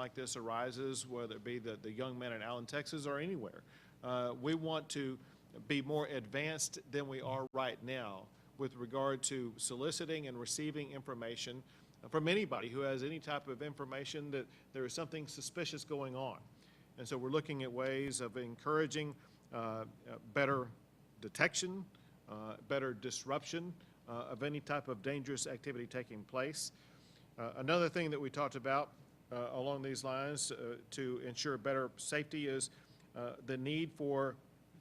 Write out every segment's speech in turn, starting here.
like this arises, whether it be the young man in Allen, Texas, or anywhere, we want to be more advanced than we are right now with regard to soliciting and receiving information from anybody who has any type of information that there is something suspicious going on. And so we're looking at ways of encouraging better detection, better disruption of any type of dangerous activity taking place. Another thing that we talked about along these lines to ensure better safety is the need for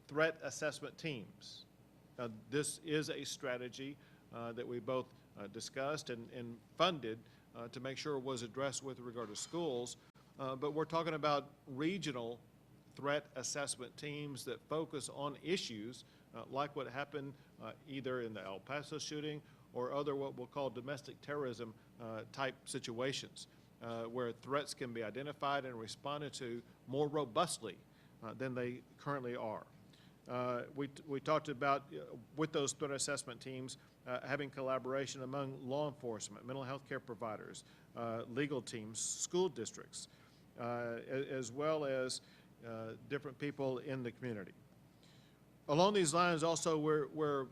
threat assessment teams. This is a strategy that we both discussed and funded to make sure it was addressed with regard to schools, but we're talking about regional threat assessment teams that focus on issues like what happened either in the El Paso shooting or other what we'll call domestic terrorism type situations where threats can be identified and responded to more robustly than they currently are. We talked about, with those threat assessment teams, having collaboration among law enforcement, mental health care providers, legal teams, school districts, as well as different people in the community. Along these lines also, we're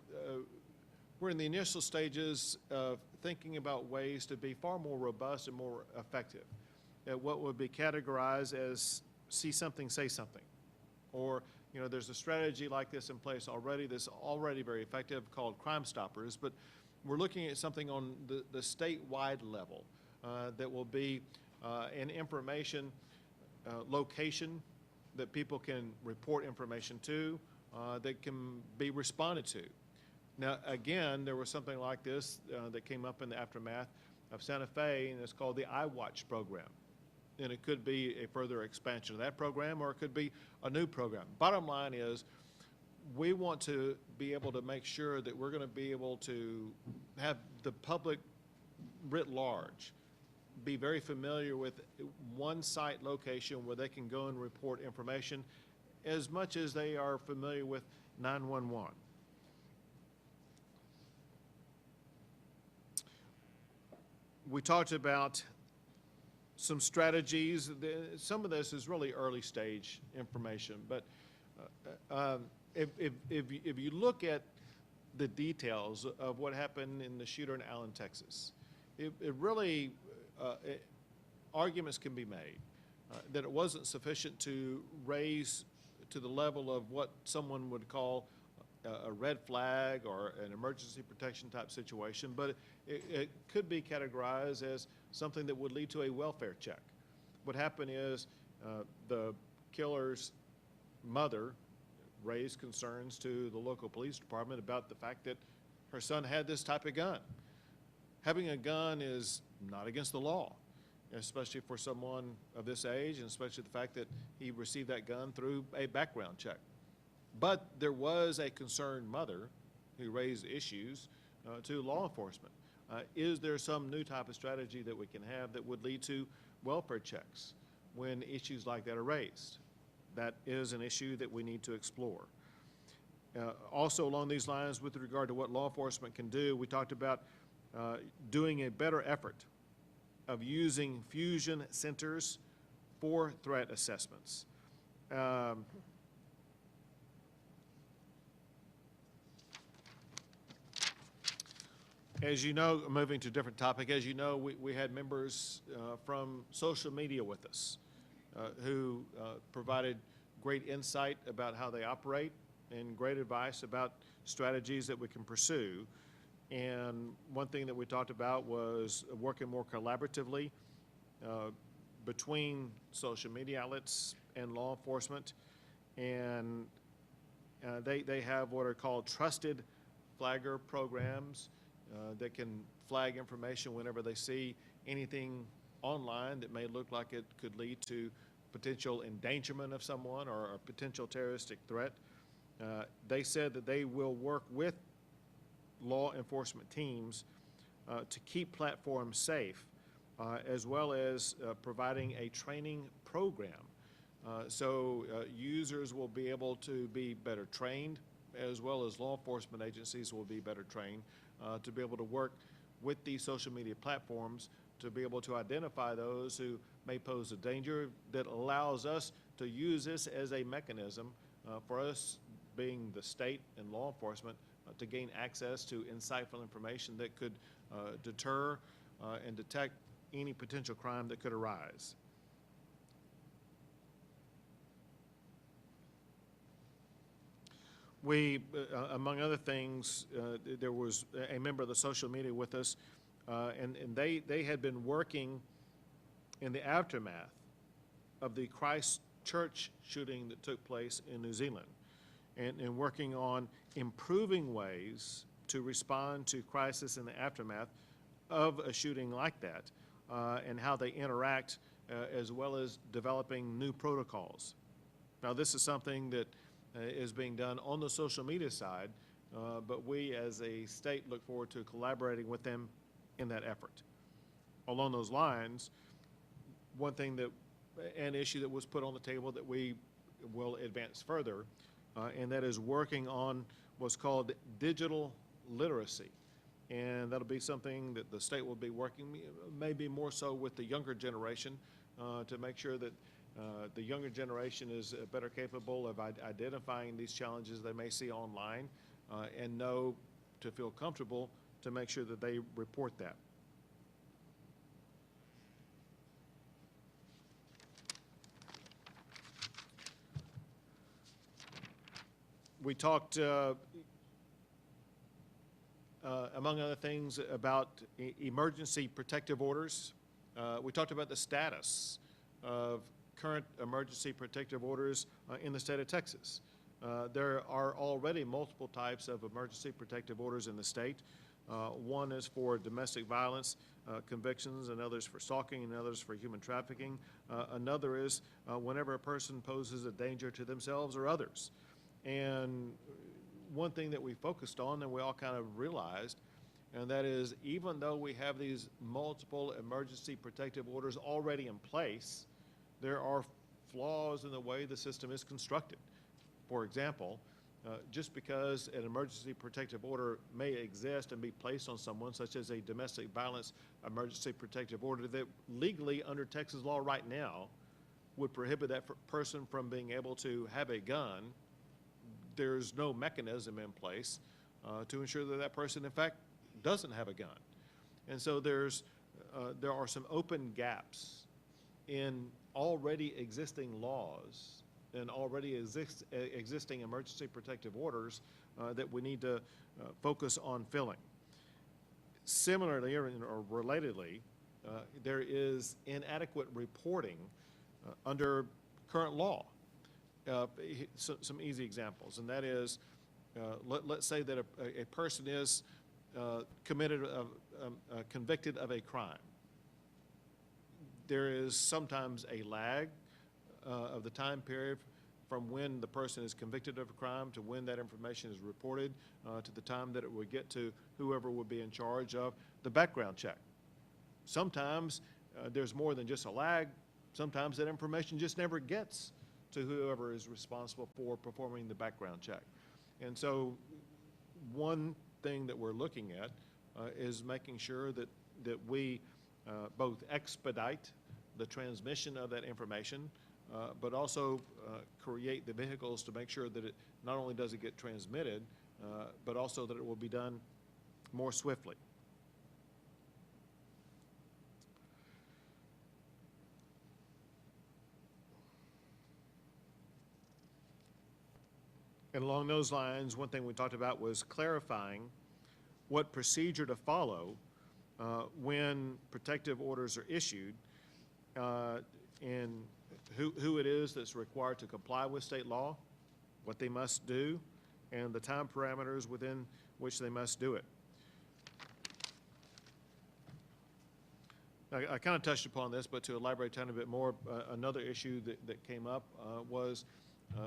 in the initial stages of thinking about ways to be far more robust and more effective at what would be categorized as see something, say something. Or, there's a strategy like this in place already that's already very effective called Crime Stoppers, but we're looking at something on the statewide level that will be an information location that people can report information to that can be responded to. Now, again, there was something like this that came up in the aftermath of Santa Fe, and it's called the iWatch program. And it could be a further expansion of that program, or it could be a new program. Bottom line is, we want to be able to make sure that we're going to be able to have the public writ large be very familiar with one site location where they can go and report information as much as they are familiar with 911. We talked about some strategies. Some of this is really early stage information, but if you look at the details of what happened in the shooter in Allen, Texas, it really, arguments can be made that it wasn't sufficient to raise to the level of what someone would call a red flag or an emergency protection type situation, but it could be categorized as something that would lead to a welfare check. What happened is the killer's mother raised concerns to the local police department about the fact that her son had this type of gun. Having a gun is not against the law, especially for someone of this age, and especially the fact that he received that gun through a background check. But there was a concerned mother who raised issues to law enforcement. Is there some new type of strategy that we can have that would lead to welfare checks when issues like that are raised? That is an issue that we need to explore. Also along these lines, with regard to what law enforcement can do, we talked about doing a better effort of using fusion centers for threat assessments. As you know, moving to a different topic, as you know, we had members from social media with us who provided great insight about how they operate and great advice about strategies that we can pursue. And one thing that we talked about was working more collaboratively between social media outlets and law enforcement. And they have what are called trusted flagger programs that can flag information whenever they see anything online that may look like it could lead to potential endangerment of someone or a potential terroristic threat. They said that they will work with law enforcement teams to keep platforms safe, as well as providing a training program. So users will be able to be better trained, as well as law enforcement agencies will be better trained to be able to work with these social media platforms to be able to identify those who may pose a danger, that allows us to use this as a mechanism for us, being the state and law enforcement, to gain access to insightful information that could deter and detect any potential crime that could arise. We, among other things, there was a member of the social media with us, and they had been working in the aftermath of the Christchurch shooting that took place in New Zealand, and working on improving ways to respond to crisis in the aftermath of a shooting like that, and how they interact, as well as developing new protocols. Now, this is something that is being done on the social media side, but we as a state look forward to collaborating with them in that effort. Along those lines, one thing an issue that was put on the table that we will advance further, and that is working on what's called digital literacy. And that'll be something that the state will be working, maybe more so with the younger generation, to make sure that the younger generation is better capable of identifying these challenges they may see online, and know to feel comfortable to make sure that they report that. We talked, among other things, about emergency protective orders. We talked about the status of current emergency protective orders in the state of Texas. There are already multiple types of emergency protective orders in the state. One is for domestic violence convictions, and others for stalking, and others for human trafficking. Another is whenever a person poses a danger to themselves or others. And one thing that we focused on, and we all kind of realized, and that is, even though we have these multiple emergency protective orders already in place, there are flaws in the way the system is constructed. For example, just because an emergency protective order may exist and be placed on someone, such as a domestic violence emergency protective order that legally under Texas law right now would prohibit that person from being able to have a gun, there's no mechanism in place to ensure that that person in fact doesn't have a gun. And so there are some open gaps in already existing laws and already existing emergency protective orders that we need to focus on filling. Similarly, or relatedly, there is inadequate reporting under current law. Some easy examples, and that is, let's say that a person is convicted of a crime. There is sometimes a lag of the time period from when the person is convicted of a crime to when that information is reported, to the time that it would get to whoever would be in charge of the background check. Sometimes there's more than just a lag. Sometimes that information just never gets to whoever is responsible for performing the background check. And so one thing that we're looking at is making sure that we both expedite the transmission of that information, but also create the vehicles to make sure that it not only does it get transmitted, but also that it will be done more swiftly. And along those lines, one thing we talked about was clarifying what procedure to follow when protective orders are issued, and who it is that's required to comply with state law, what they must do, and the time parameters within which they must do it. I kind of touched upon this, but to elaborate a tiny bit more, another issue that came up was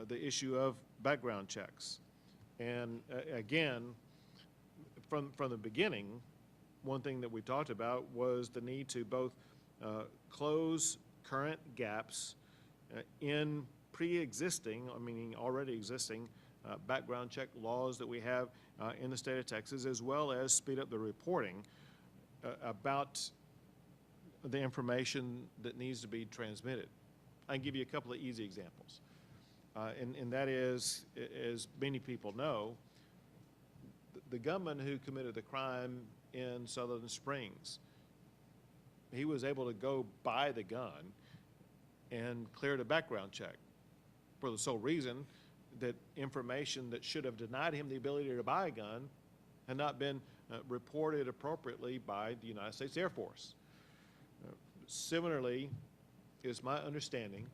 the issue of background checks. And again, from the beginning, one thing that we talked about was the need to both close current gaps in pre-existing, meaning already existing, background check laws that we have in the state of Texas, as well as speed up the reporting about the information that needs to be transmitted. I can give you a couple of easy examples. And that is, as many people know, the gunman who committed the crime in Sutherland Springs, he was able to go buy the gun and cleared a background check for the sole reason that information that should have denied him the ability to buy a gun had not been reported appropriately by the United States Air Force. Similarly, it's my understanding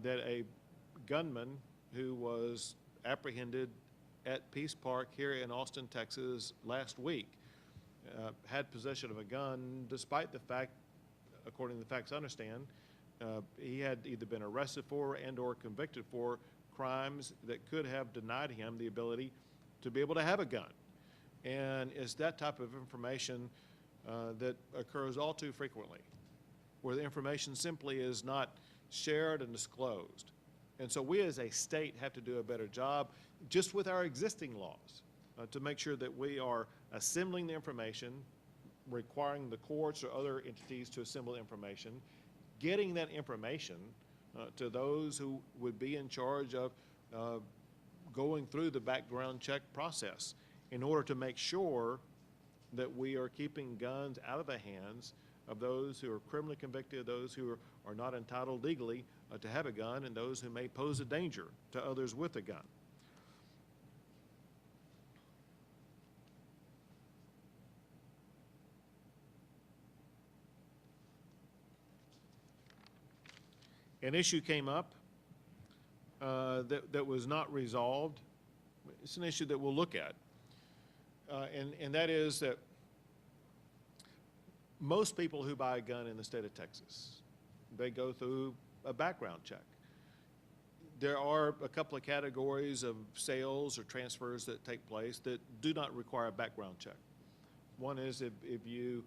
that a gunman who was apprehended at Peace Park here in Austin, Texas last week had possession of a gun despite the fact, according to the facts I understand, he had either been arrested for and or convicted for crimes that could have denied him the ability to be able to have a gun. And it's that type of information that occurs all too frequently, where the information simply is not shared and disclosed. And so we as a state have to do a better job just with our existing laws to make sure that we are assembling the information, requiring the courts or other entities to assemble the information, getting that information to those who would be in charge of going through the background check process in order to make sure that we are keeping guns out of the hands of those who are criminally convicted, those who are not entitled legally to have a gun, and those who may pose a danger to others with a gun. An issue came up that was not resolved. It's an issue that we'll look at, and that is that most people who buy a gun in the state of Texas, they go through a background check. There are a couple of categories of sales or transfers that take place that do not require a background check. One is if you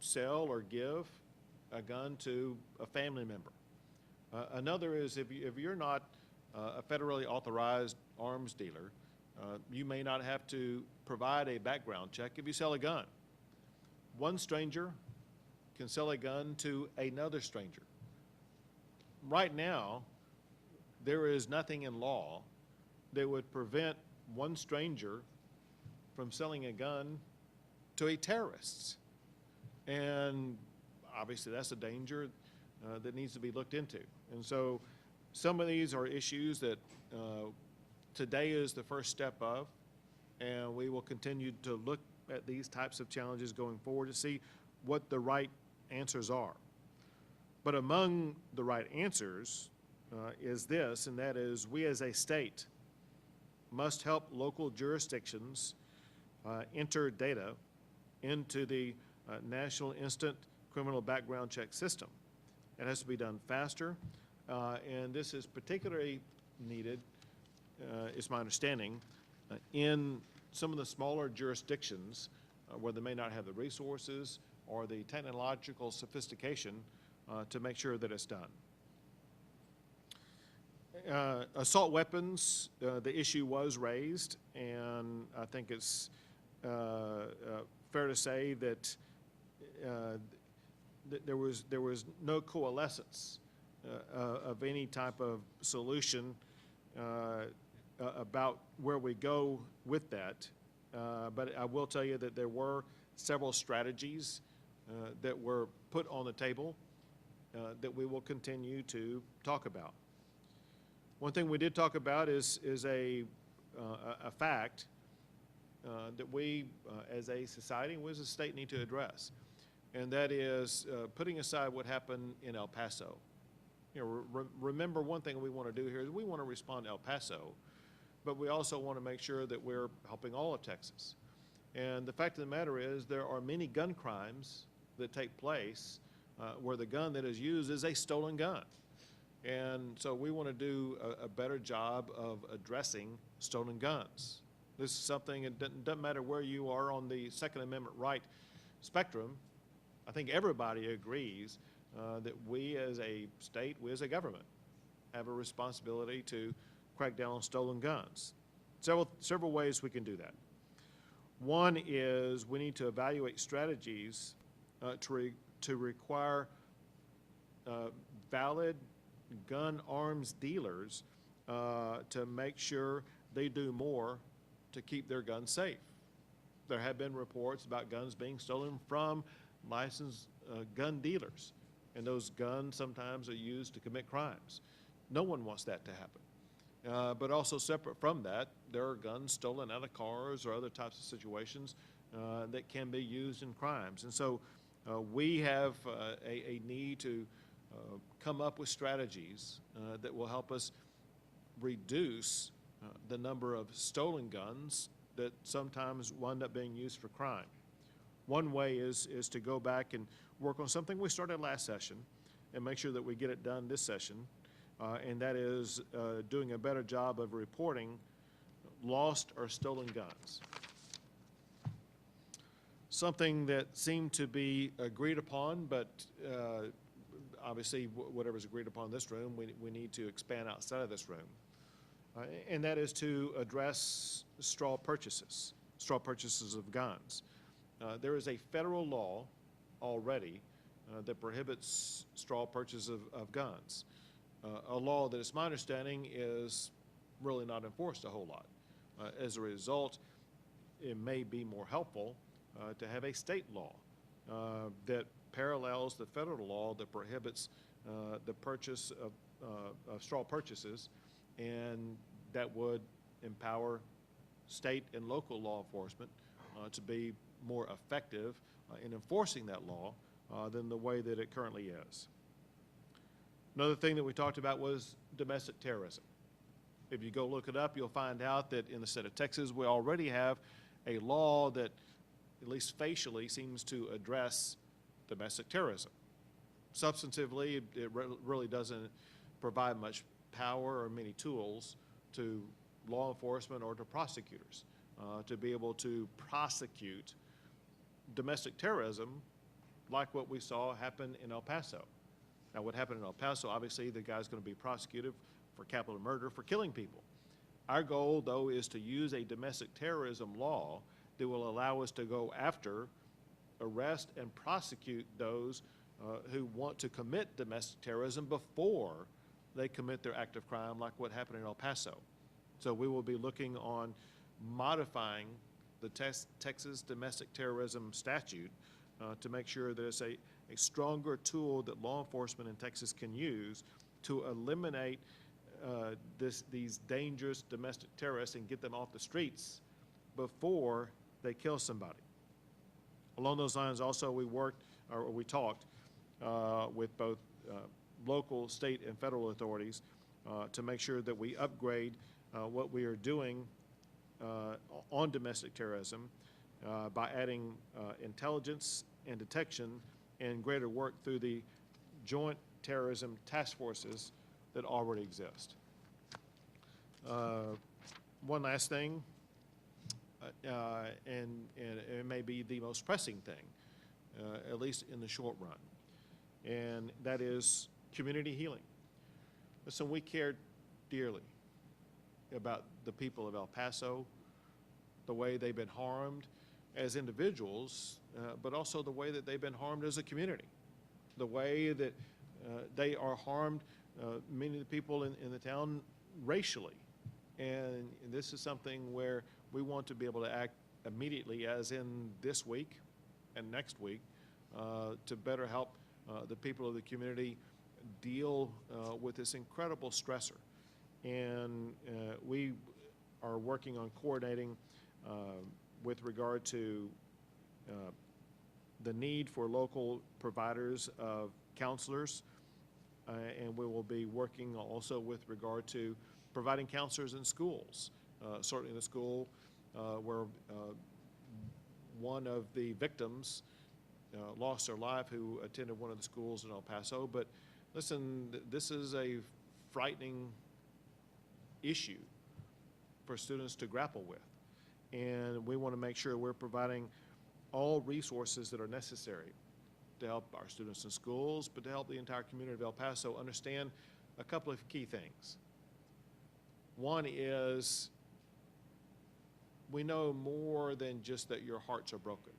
sell or give a gun to a family member. Another is if you're not a federally authorized arms dealer, you may not have to provide a background check if you sell a gun. One stranger can sell a gun to another stranger. Right now, there is nothing in law that would prevent one stranger from selling a gun to a terrorist. And obviously that's a danger that needs to be looked into. And so some of these are issues that today is the first step of, and we will continue to look at these types of challenges going forward to see what the right answers are. But among the right answers is this, and that is we as a state must help local jurisdictions enter data into the National Instant Criminal Background Check System. It has to be done faster, and this is particularly needed, is my understanding, in some of the smaller jurisdictions where they may not have the resources or the technological sophistication to make sure that it's done. Assault weapons, the issue was raised, and I think it's fair to say that there was no coalescence of any type of solution about where we go with that. But I will tell you that there were several strategies that were put on the table that we will continue to talk about. One thing we did talk about is a fact that we as a society and we as a state need to address, and that is putting aside what happened in El Paso. You know, remember one thing we want to do here is we want to respond to El Paso, but we also want to make sure that we're helping all of Texas. And the fact of the matter is there are many gun crimes that take place where the gun that is used is a stolen gun. And so we want to do a better job of addressing stolen guns. This is something, it doesn't matter where you are on the Second Amendment right spectrum. I think everybody agrees that we as a state, we as a government, have a responsibility to crack down on stolen guns. Several ways we can do that. One is we need to evaluate strategies to require valid gun arms dealers to make sure they do more to keep their guns safe. There have been reports about guns being stolen from licensed gun dealers, and those guns sometimes are used to commit crimes. No one wants that to happen. But also separate from that, there are guns stolen out of cars or other types of situations that can be used in crimes. And so we have a need to come up with strategies that will help us reduce the number of stolen guns that sometimes wind up being used for crime. One way is to go back and work on something we started last session and make sure that we get it done this session, and that is doing a better job of reporting lost or stolen guns. Something that seemed to be agreed upon, but obviously whatever's agreed upon in this room, we need to expand outside of this room. And that is to address straw purchases of guns. There is a federal law already that prohibits straw purchase of guns. A law that, it's my understanding, is really not enforced a whole lot. As a result, it may be more helpful to have a state law that parallels the federal law that prohibits the purchase of straw purchases, and that would empower state and local law enforcement to be more effective in enforcing that law than the way that it currently is. Another thing that we talked about was domestic terrorism. If you go look it up, you'll find out that in the state of Texas, we already have a law that, at least facially, seems to address domestic terrorism. Substantively, it really doesn't provide much power or many tools to law enforcement or to prosecutors to be able to prosecute domestic terrorism like what we saw happen in El Paso. Now, what happened in El Paso, obviously the guy's going to be prosecuted for capital murder for killing people. Our goal, though, is to use a domestic terrorism law that will allow us to go after, arrest, and prosecute those who want to commit domestic terrorism before they commit their act of crime, like what happened in El Paso. So we will be looking on modifying the Texas domestic terrorism statute to make sure that it's a stronger tool that law enforcement in Texas can use to eliminate these dangerous domestic terrorists and get them off the streets before they kill somebody. Along those lines, also, we talked with both local, state, and federal authorities to make sure that we upgrade what we are doing on domestic terrorism by adding intelligence and detection and greater work through the joint terrorism task forces that already exist. One last thing, and it may be the most pressing thing, at least in the short run, and that is community healing. Listen, we care dearly about the people of El Paso, the way they've been harmed as individuals, but also the way that they've been harmed as a community, the way that they are harmed, many of the people in the town, racially. And this is something where we want to be able to act immediately, as in this week and next week, to better help the people of the community deal with this incredible stressor. And we are working on coordinating with regard to the need for local providers of counselors, and we will be working also with regard to providing counselors in schools. Certainly in the school where one of the victims lost their life, who attended one of the schools in El Paso. But listen, this is a frightening issue for students to grapple with. And we want to make sure we're providing all resources that are necessary to help our students in schools, but to help the entire community of El Paso understand a couple of key things. One is, we know more than just that your hearts are broken.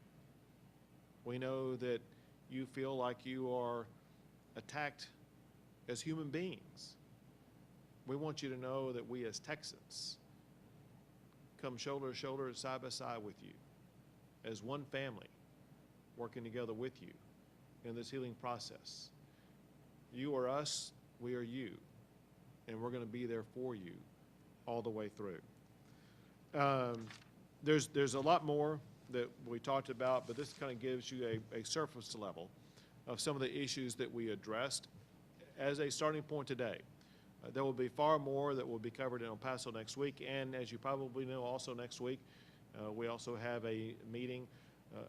We know that you feel like you are attacked as human beings. We want you to know that we as Texans come shoulder to shoulder, side by side with you, as one family, working together with you in this healing process. You are us, we are you, and we're going to be there for you all the way through. There's a lot more that we talked about, but this kind of gives you a surface level of some of the issues that we addressed as a starting point today. There will be far more that will be covered in El Paso next week, and as you probably know, also next week, we also have a meeting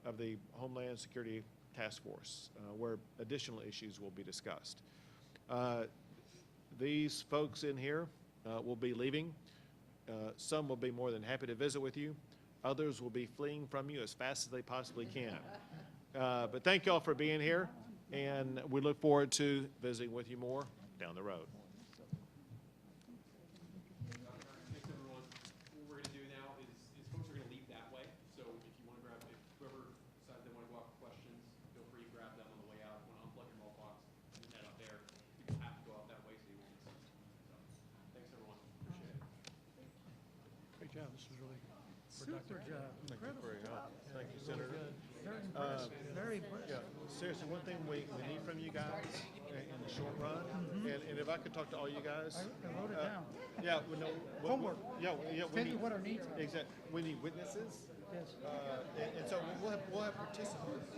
of the Homeland Security Task Force where additional issues will be discussed. These folks in here will be leaving. Some will be more than happy to visit with you. Others will be fleeing from you as fast as they possibly can. But thank y'all for being here, and we look forward to visiting with you more down the road. Thanks, everyone. What we're going to do now is folks are going to leave that way. So if you want to grab, if whoever decides they want to go out for questions, feel free to grab them on the way out. If you want to unplug your mobile box and head out there, people have to go out that way so you won't miss it. So thanks, everyone. Appreciate it. Great job. This was really Super job. Thank you for your help. Thank you, Senator. Very impressive. Very impressive. Yeah, seriously, one thing we need from you guys in the short run, and if I could talk to all you guys. I wrote it down. Yeah, well, no. Homework. Yeah, we Tell you need, what our needs are. exactly. We need witnesses. Yes. And so we'll have participants.